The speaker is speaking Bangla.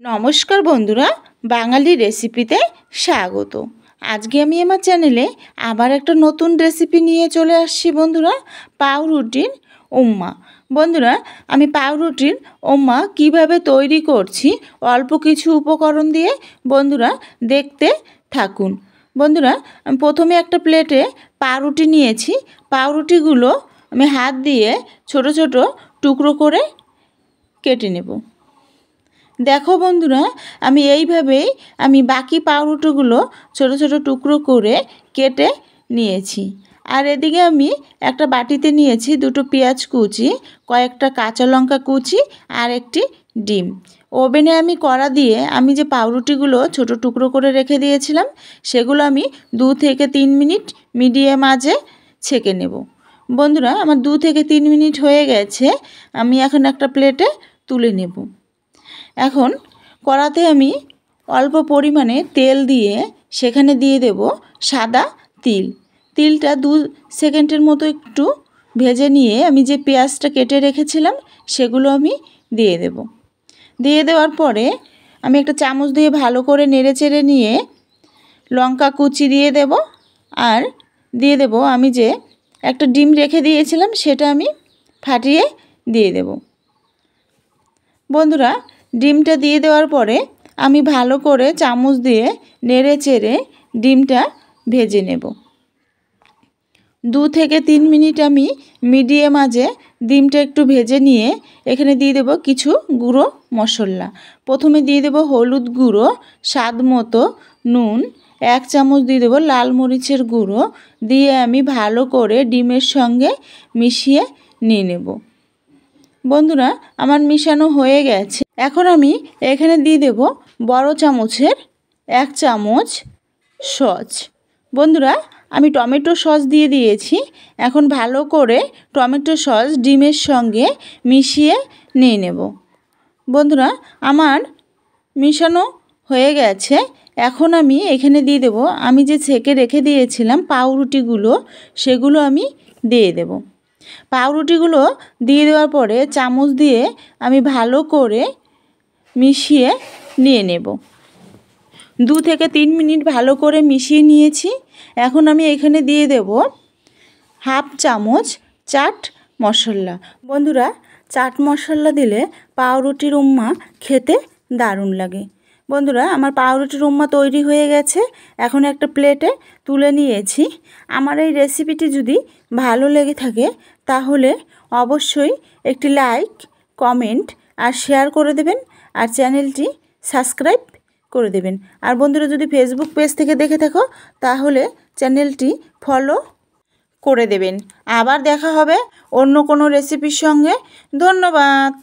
নমস্কার বন্ধুরা, বাঙালি রেসিপিতে স্বাগত। আজকে আমি আমার চ্যানেলে আবার একটা নতুন রেসিপি নিয়ে চলে আসছি বন্ধুরা, পাউরুটির উম্মা। বন্ধুরা, আমি পাউরুটির উম্মা কিভাবে তৈরি করছি অল্প কিছু উপকরণ দিয়ে বন্ধুরা দেখতে থাকুন। বন্ধুরা, আমি প্রথমে একটা প্লেটে পাউরুটি নিয়েছি। পাউরুটিগুলো আমি হাত দিয়ে ছোট ছোট টুকরো করে কেটে নেব। দেখো বন্ধুরা, আমি এইভাবেই বাকি পাউরুটিগুলো ছোট ছোট টুকরো করে কেটে নিয়েছি। আর এদিকে আমি একটা বাটিতে নিয়েছি দুটো পেঁয়াজ কুচি, কয়েকটা কাঁচা লঙ্কা কুচি আর একটি ডিম। ওভেনে আমি কড়া দিয়ে আমি যে পাউরুটিগুলো ছোট টুকরো করে রেখে দিয়েছিলাম সেগুলো আমি 2 থেকে 3 মিনিট মিডিয়াম আঁচে ছেঁকে নেব। বন্ধুরা, আমার 2 থেকে 3 মিনিট হয়ে গেছে। আমি এখন একটা প্লেটে তুলে নেব। এখন কড়াতে আমি অল্প পরিমাণে তেল দিয়ে সেখানে দিয়ে দেব সাদা তিল। তিলটা 2 সেকেন্ডের মতো একটু ভেজে নিয়ে আমি যে পেঁয়াজটা কেটে রেখেছিলাম সেগুলো আমি দিয়ে দেব। দিয়ে দেওয়ার পরে আমি একটা চামচ দিয়ে ভালো করে নেড়েচেড়ে নিয়ে লঙ্কা কুচি দিয়ে দেব। আর দিয়ে দেব আমি যে একটা ডিম রেখে দিয়েছিলাম সেটা আমি ফাটিয়ে দিয়ে দেব। বন্ধুরা, ডিমটা দিয়ে দেওয়ার পরে আমি ভালো করে চামচ দিয়ে নেড়ে চেড়ে ডিমটা ভেজে নেব। 2 থেকে 3 মিনিট আমি মিডিয়াম আঁচে ডিমটা একটু ভেজে নিয়ে এখানে দিয়ে দেব কিছু গুঁড়ো মশলা। প্রথমে দিয়ে দেব হলুদ গুঁড়ো, স্বাদ মতো নুন, 1 চামচ দিয়ে দেব লাল মরিচের গুঁড়ো, দিয়ে আমি ভালো করে ডিমের সঙ্গে মিশিয়ে নিয়ে নেব। বন্ধুরা, আমার মিশানো হয়ে গেছে। এখন আমি এখানে দিয়ে দেব বড় চামচের 1 চামচ সস। বন্ধুরা, আমি টমেটো সস দিয়ে দিয়েছি। এখন ভালো করে টমেটো সস ডিমের সঙ্গে মিশিয়ে নিয়ে নেব। বন্ধুরা, আমার মিশানো হয়ে গেছে। এখন আমি এখানে দিয়ে দেব আমি যে ছেঁকে রেখে দিয়েছিলাম পাউরুটিগুলো, সেগুলো আমি দিয়ে দেব। পাউরুটিগুলো দিয়ে দেওয়ার পরে চামচ দিয়ে আমি ভালো করে মিশিয়ে নিয়ে নেব। 2 থেকে 3 মিনিট ভালো করে মিশিয়ে নিয়েছি। এখন আমি এখানে দিয়ে দেব 1/2 চামচ চাট মশলা। বন্ধুরা, চাট মশলা দিলে পাউরুটির উম্মা খেতে দারুণ লাগে। বন্ধুরা, আমার পাউরুটির উম্মা তৈরি হয়ে গেছে। এখন একটা প্লেটে তুলে নিয়েছি। আমার এই রেসিপিটি যদি ভালো লেগে থাকে তাহলে অবশ্যই একটি লাইক, কমেন্ট আর শেয়ার করে দেবেন, আর চ্যানেলটি সাবস্ক্রাইব করে দেবেন। আর বন্ধুরা, যদি ফেসবুক পেজ থেকে দেখে থাকো তাহলে চ্যানেলটি ফলো করে দেবেন। আবার দেখা হবে অন্য কোনো রেসিপির সঙ্গে। ধন্যবাদ।